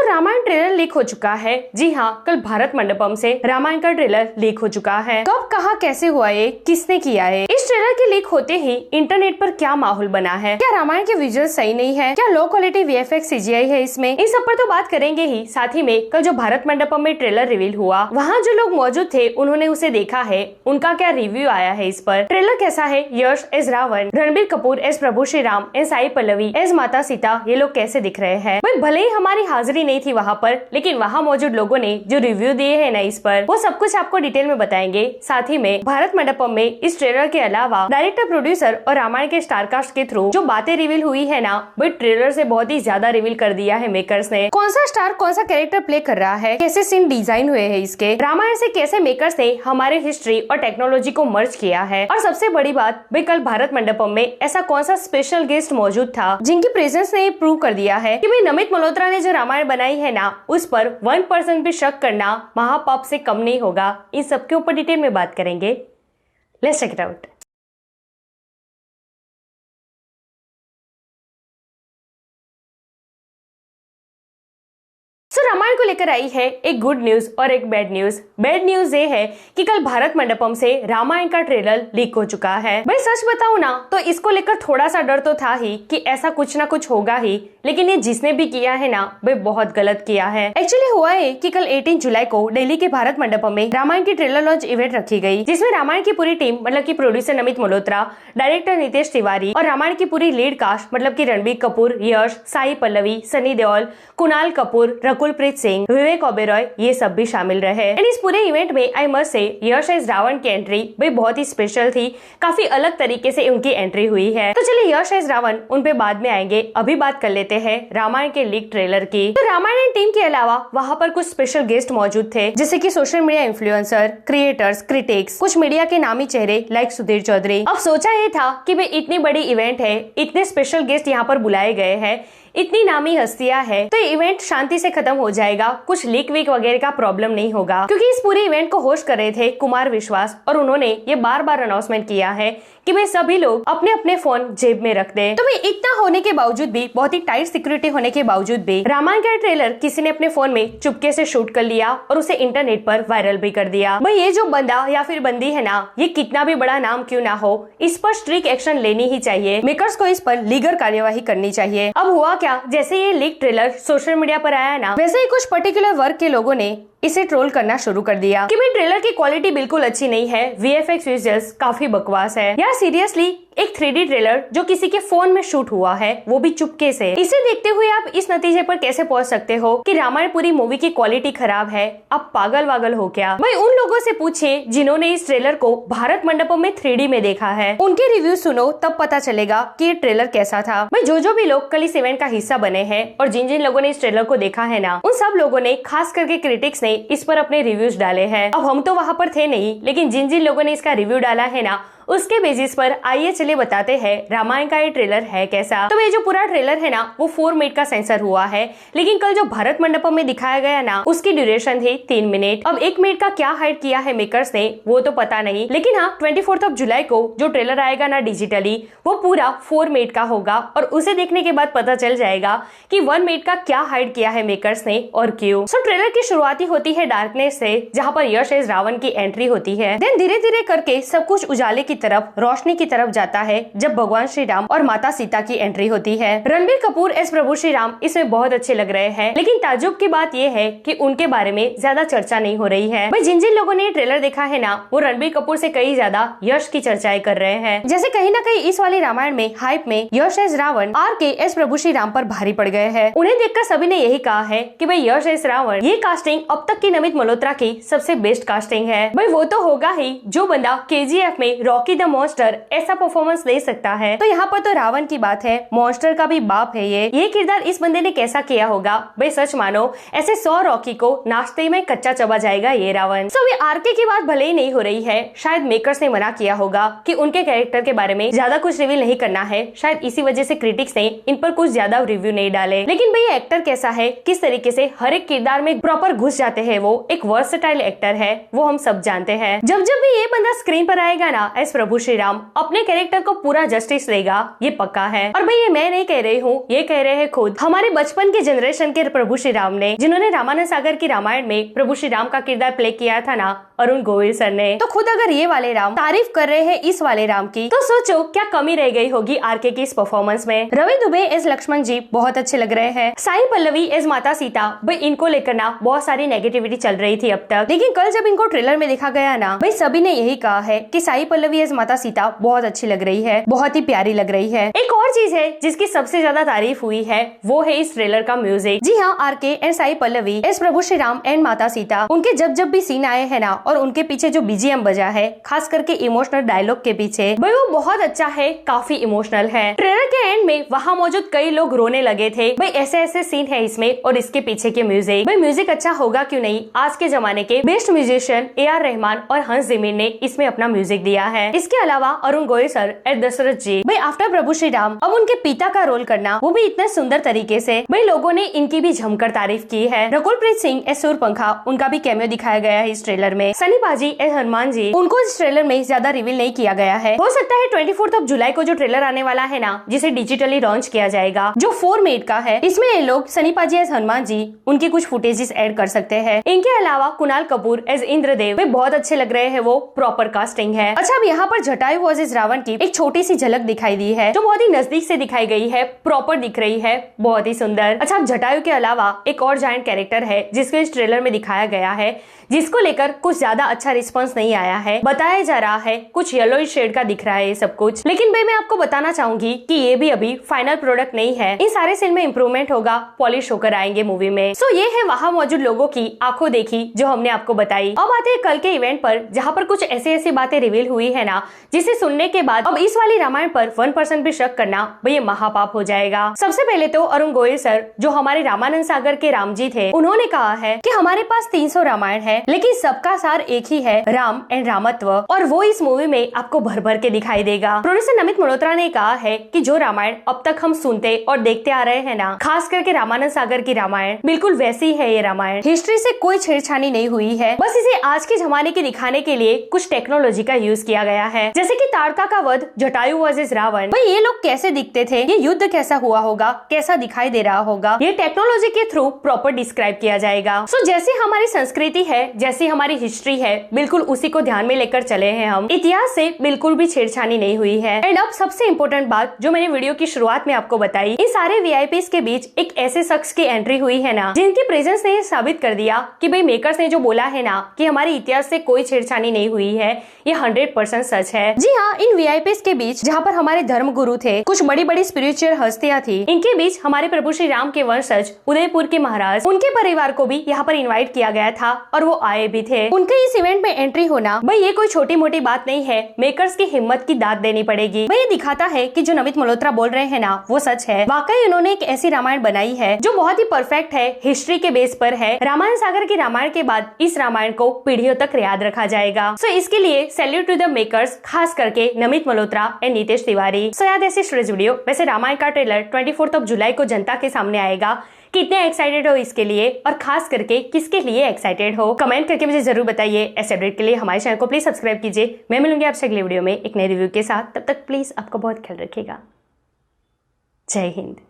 Ramayan trailer leak हो चुका है। जी हाँ, कल भारत मंडपम से रामायण का ट्रेलर लीक हो चुका है। कब, कहाँ, कैसे हुआ ये, किसने किया है? इस ट्रेलर के लीक होते ही इंटरनेट पर क्या माहौल बना है? क्या रामायण के विजुअल सही नहीं है? क्या लो क्वालिटी VFX CGI है इसमें? इन सब पर तो बात करेंगे ही। साथ ही में कल जो भारत मंडपम में ट्रेलर रिवील हुआ, वहाँ जो लोग मौजूद थे उन्होंने उसे देखा है, उनका क्या रिव्यू आया है इस पर। ट्रेलर कैसा है? Yash as Ravan, Ranbir Kapoor as Prabhu Shri Ram and Sai Pallavi as Mata Sita, ये लोग कैसे दिख रहे हैं? भले ही हमारी हाजिरी नहीं थी वहाँ पर, लेकिन वहाँ मौजूद लोगों ने जो रिव्यू दिए हैं ना इस पर, वो सब कुछ आपको डिटेल में बताएंगे। साथ ही में भारत मंडपम में इस ट्रेलर के अलावा डायरेक्टर, प्रोड्यूसर और रामायण के स्टारकास्ट के थ्रू जो बातें रिवील हुई है ना, वो ट्रेलर से बहुत ही ज्यादा रिवील कर दिया है मेकर्स ने। कौन सा स्टार कौन सा कैरेक्टर प्ले कर रहा है, कैसे सीन डिजाइन हुए हैं इसके, रामायण से कैसे मेकर्स ने हमारे हिस्ट्री और टेक्नोलॉजी को मर्ज किया है। और सबसे बड़ी बात, भाई कल भारत मंडपम में ऐसा कौन सा स्पेशल गेस्ट मौजूद था जिनकी प्रेजेंस ने प्रूव कर दिया है कि भाई नमित मल्होत्रा ने जो रामायण बनाई है ना, उस पर 1% भी शक करना महापाप से कम नहीं होगा। इन सबके ऊपर डिटेल में बात करेंगे। Let's check it out. Ramayan को लेकर आई है एक गुड न्यूज और एक बैड न्यूज। बैड न्यूज ये है कि कल भारत मंडपम से रामायण का ट्रेलर लीक हो चुका है। भाई सच बताऊं ना तो इसको लेकर थोड़ा सा डर तो था ही कि ऐसा कुछ ना कुछ होगा ही, लेकिन ये जिसने भी किया है ना, वे बहुत गलत किया है। एक्चुअली हुआ है कि कल 18 जुलाई को दिल्ली के भारत मंडपम में रामायण की ट्रेलर लॉन्च इवेंट रखी गई, जिसमें रामायण की पूरी टीम मतलब की प्रोड्यूसर नमित मल्होत्रा, डायरेक्टर नितेश तिवारी और रामायण की पूरी लीड कास्ट मतलब की रणबीर कपूर, यश, साई पल्लवी, सनी देओल, कुणाल कपूर, रकुल प्रीत सिंह, विवेक ओबेरॉय, ये सब भी शामिल रहे। एंड इस पूरे इवेंट में I must say Yash as Ravan की एंट्री भी बहुत ही स्पेशल थी। काफी अलग तरीके से उनकी एंट्री हुई है। तो चलिए यश एज रावण उन पे बाद में आएंगे, अभी बात कर लेते हैं रामायण के लीक ट्रेलर की। तो रामायण टीम के अलावा वहाँ पर कुछ स्पेशल गेस्ट मौजूद थे, जैसे की social media influencer, creators, critics, कुछ मीडिया के नामी चेहरे लाइक सुधीर चौधरी। अब सोचा ये था कि भाई इतनी बड़ी इवेंट है, इतने स्पेशल गेस्ट यहाँ पर बुलाए गए हैं, इतनी नामी हस्तियां है, तो इवेंट शांति से खत्म हो जाएगा, कुछ लीक वीक वगैरह का प्रॉब्लम नहीं होगा। क्योंकि इस पूरे इवेंट को होस्ट कर रहे थे कुमार विश्वास, और उन्होंने ये बार बार अनाउंसमेंट किया है कि भाई सभी लोग अपने अपने फोन जेब में रख दें। तो भाई इतना होने के बावजूद भी, बहुत ही टाइट सिक्योरिटी होने के बावजूद भी, रामायण का ट्रेलर किसी ने अपने फोन में चुपके से शूट कर लिया और उसे इंटरनेट पर वायरल भी कर दिया। भाई ये जो बंदा या फिर बंदी है ना, ये कितना भी बड़ा नाम क्यों ना हो, इस पर स्ट्रिक्ट एक्शन लेनी ही चाहिए। मेकर्स को इस पर लीगल कार्यवाही करनी चाहिए। अब हुआ क्या, जैसे ये लीक ट्रेलर सोशल मीडिया पर आया ना, वैसे ही कुछ पर्टिकुलर वर्ग के लोगों ने इसे ट्रोल करना शुरू कर दिया कि भाई ट्रेलर की क्वालिटी बिल्कुल अच्छी नहीं है, VFX विजुअल्स काफी बकवास है। यार सीरियसली, एक 3D ट्रेलर जो किसी के फोन में शूट हुआ है, वो भी चुपके से, इसे देखते हुए आप इस नतीजे पर कैसे पहुंच सकते हो कि रामायण पूरी मूवी की क्वालिटी खराब है? आप पागल वागल हो क्या? भाई उन लोगों से पूछिए जिन्होंने इस ट्रेलर को भारत मंडपम में 3D में देखा है, उनके रिव्यू सुनो, तब पता चलेगा कि ये ट्रेलर कैसा था। भाई जो भी लोग कल इस इवेंट का हिस्सा बने हैं और जिन जिन लोगों ने इस ट्रेलर को देखा है ना, उन सब लोगों ने, खास करके क्रिटिक्स ने, इस पर अपने रिव्यूज डाले हैं। अब हम तो वहाँ पर थे नहीं, लेकिन जिन जिन लोगों ने इसका रिव्यू डाला है ना, उसके बेसिस पर आइए चलिए बताते हैं रामायण का ये ट्रेलर है कैसा। तो ये जो पूरा ट्रेलर है ना, वो 4 मिनट का सेंसर हुआ है, लेकिन कल जो भारत मंडपम में दिखाया गया ना, उसकी ड्यूरेशन थी 3 मिनट। अब 1 मिनट का क्या हाइड किया है मेकर्स ने, वो तो पता नहीं, लेकिन हाँ 24 जुलाई को जो ट्रेलर आएगा ना डिजिटली, वो पूरा 4 मिनट का होगा और उसे देखने के बाद पता चल जाएगा कि 1 मिनट का क्या हाइड किया है मेकर्स ने और क्यों। सो ट्रेलर की शुरुआती होती है डार्कनेस से, जहाँ पर यश एज रावण की एंट्री होती है। देन धीरे धीरे करके सब कुछ उजाले की तरफ, रोशनी की तरफ जाता है, जब भगवान श्री राम और माता सीता की एंट्री होती है। रणबीर कपूर एस प्रभु श्री राम इसमें बहुत अच्छे लग रहे हैं, लेकिन ताज्जुब की बात यह है कि उनके बारे में ज्यादा चर्चा नहीं हो रही है। भाई जिन जिन लोगों ने ट्रेलर देखा है ना, वो रणबीर कपूर से कई ज्यादा यश की चर्चाएं कर रहे हैं। जैसे कहीं ना कहीं इस वाली रामायण में हाइप में यश एस रावण RK एस प्रभु श्री राम पर भारी पड़ गए हैं। उन्हें देखकर सभी ने यही कहा है कि भाई यश एस रावण, ये कास्टिंग अब तक की नमित मल्होत्रा की सबसे बेस्ट कास्टिंग है। भाई वो तो होगा ही जो बंदा KGF में रॉकी द मॉन्स्टर ऐसा परफॉर्मेंस दे सकता है, तो यहाँ पर तो रावण की बात है, मॉन्स्टर का भी बाप है ये किरदार इस बंदे ने कैसा किया होगा। भाई सच मानो, ऐसे 100 रॉकी को नाश्ते में कच्चा चबा जाएगा ये रावण। सो ये RK की बात भले ही नहीं हो रही है, शायद मेकर्स ने मना किया होगा कि उनके कैरेक्टर के बारे में ज्यादा कुछ रिवील नहीं करना है, शायद इसी वजह से क्रिटिक्स ने इन पर कुछ ज्यादा रिव्यू नहीं डाले। लेकिन भाई एक्टर कैसा है, किस तरीके से हर एक किरदार में प्रॉपर घुस जाते हैं, वो एक वर्सेटाइल एक्टर है, वो हम सब जानते हैं। जब जब भी ये बंदा स्क्रीन पर आएगा ना, एस प्रभु श्री राम अपने कैरेक्टर को पूरा जस्टिस देगा, ये पक्का है। और भाई ये मैं नहीं कह रही हूँ, ये कह रहे हैं खुद हमारे बचपन के जनरेशन के प्रभु श्री राम ने, जिन्होंने रामानंद सागर की रामायण में प्रभु श्री राम का किरदार प्ले किया था ना, अरुण गोविल सर ने। तो खुद अगर ये वाले राम तारीफ कर रहे हैं इस वाले राम की, तो सोचो क्या कमी रह गई होगी आरके की इस परफॉर्मेंस में। रवि दुबे एज लक्ष्मण जी बहुत अच्छे लग रहे हैं। साई पल्लवी एज माता सीता, भाई इनको लेकर ना बहुत सारी नेगेटिविटी चल रही थी अब तक, लेकिन कल जब इनको ट्रेलर में देखा गया ना, भाई सभी ने यही कहा है कि साई पल्लवी एज माता सीता बहुत अच्छी लग रही है, बहुत ही प्यारी लग रही है। एक और चीज है जिसकी सबसे ज्यादा तारीफ हुई है, वो है इस ट्रेलर का म्यूजिक। जी हाँ, RK and Sai Pallavi as Prabhu Shri Ram and Mata Sita, उनके जब भी सीन आए हैं ना, और उनके पीछे जो बीजीएम बजा है, खास करके इमोशनल डायलॉग के पीछे, भाई वो बहुत अच्छा है, काफी इमोशनल है। ट्रेलर के एंड में वहाँ मौजूद कई लोग रोने लगे थे। भाई ऐसे ऐसे सीन है इसमें, और इसके पीछे के म्यूजिक, भाई म्यूजिक अच्छा होगा क्यों नहीं। आज के जमाने के बेस्ट म्यूजिशियन AR रहमान और हंस जिमिन ने इसमें अपना म्यूजिक दिया है। इसके अलावा अरुण गोयल सर एंड दशरथ जी, भाई आफ्टर प्रभु श्री राम अब उनके पिता का रोल करना, वो भी इतने सुंदर तरीके से, भाई लोगों ने इनकी भी जमकर तारीफ की है। रकुलप्रीत सिंह एज सूर्यपंखा, उनका भी कैमियो दिखाया गया है इस ट्रेलर में। सनी पाजी एज हनुमान जी, उनको इस ट्रेलर में ज्यादा रिवील नहीं किया गया है। हो सकता है 24 जुलाई को जो ट्रेलर आने वाला है ना, जिसे डिजिटली लॉन्च किया जाएगा, जो 4 मिनट का है, इसमें ये लोग सनी पाजी एज हनुमान जी उनकी कुछ फुटेजेस ऐड कर सकते हैं। इनके अलावा कुणाल कपूर एज इंद्रदेव, वे बहुत अच्छे लग रहे हैं, वो प्रॉपर कास्टिंग है। अच्छा, अब यहाँ पर जटायु वर्सेस रावण की एक छोटी सी झलक दिखाई दी है, जो बहुत ही नजदीक से दिखाई गई है, प्रॉपर दिख रही है, बहुत ही सुंदर। अच्छा, अब जटायु के अलावा एक और जायंट कैरेक्टर है जिसको इस ट्रेलर में दिखाया गया है, जिसको लेकर कुछ ज्यादा अच्छा रिस्पॉन्स नहीं आया है। बताया जा रहा है कुछ येलो शेड का दिख रहा है ये सब कुछ, लेकिन भाई मैं आपको बताना चाहूंगी कि ये भी अभी फाइनल प्रोडक्ट नहीं है। इन सारे सीन में इम्प्रूवमेंट होगा, पॉलिश होकर आएंगे मूवी में। सो ये है वहाँ मौजूद लोगों की आंखों देखी जो हमने आपको बताई। अब आते हैं कल के इवेंट पर, जहाँ पर कुछ ऐसी बातें रिवील हुई है ना, जिसे सुनने के बाद अब इस वाली रामायण पर 1% भी शक करना, भाई ये महापाप हो जाएगा। सबसे पहले तो अरुण गोयल सर, जो हमारे रामानंद सागर के राम जी थे, उन्होंने कहा है कि हमारे पास 300 रामायण है, लेकिन सबका सार एक ही है, राम एंड रामत्व, और वो इस मूवी में आपको भर भर के दिखाई देगा। प्रोड्यूसर नमित मल्होत्रा ने कहा है कि जो रामायण अब तक हम सुनते और देखते आ रहे हैं ना, खास करके रामानंद सागर की रामायण, बिल्कुल वैसी है ये रामायण। हिस्ट्री से कोई छेड़छानी नहीं हुई है, बस इसे आज के जमाने के दिखाने के लिए कुछ टेक्नोलॉजी का यूज किया गया है, जैसे कि ताड़का का वध, जटायु वर्सेस रावण। भाई ये लोग कैसे दिखते थे, ये युद्ध कैसा हुआ होगा, कैसा दिखाई दे रहा होगा, ये टेक्नोलॉजी के थ्रू प्रॉपर डिस्क्राइब किया जाएगा। सो जैसे हमारी संस्कृति है, जैसी हमारी हिस्ट्री है, बिल्कुल उसी को ध्यान में लेकर चले हैं हम। इतिहास से बिल्कुल भी छेड़छानी नहीं हुई है। एंड अब सबसे इम्पोर्टेंट बात जो मैंने वीडियो की शुरुआत में आपको बताई, इन सारे VIPs के बीच एक ऐसे शख्स की एंट्री हुई है ना, जिनकी प्रेजेंस ने साबित कर दिया कि भाई मेकर्स ने जो बोला है ना कि हमारे इतिहास से कोई छेड़छानी नहीं हुई है, ये 100% सच है। जी हाँ, इन VIPs के बीच जहाँ पर हमारे धर्म गुरु थे, कुछ बड़ी बड़ी स्पिरिचुअल हस्तियां थी, इनके बीच हमारे प्रभु श्री राम के वंशज उदयपुर के महाराज, उनके परिवार को भी यहाँ पर इन्वाइट किया गया था और वो आए भी थे। उनके इस इवेंट में एंट्री होना, भाई ये कोई छोटी मोटी बात नहीं है, मेकर्स की हिम्मत की दाद देनी पड़ेगी। भाई ये दिखाता है कि जो नमित मल्होत्रा बोल रहे हैं ना, वो सच है। वाकई उन्होंने एक ऐसी रामायण बनाई है जो बहुत ही परफेक्ट है, हिस्ट्री के बेस पर है। रामानंद सागर की रामायण के बाद इस रामायण को पीढ़ियों तक याद रखा जाएगा। सो इसके लिए सैल्यूट टू द मेकर्स, खास करके नमित मल्होत्रा एंड नीतीश तिवारी। सो याद ऐसी वीडियो। वैसे रामायण का ट्रेलर 24 जुलाई को जनता के सामने आएगा, कितने एक्साइटेड हो इसके लिए, और खास करके किसके लिए एक्साइटेड हो, कमेंट करके मुझे जरूर बताइए। ऐसे अपडेट के लिए हमारे चैनल को प्लीज सब्सक्राइब कीजिए। मैं मिलूंगी आपसे अगले वीडियो में एक नए रिव्यू के साथ, तब तक प्लीज आपका बहुत ख्याल रखिएगा। जय हिंद।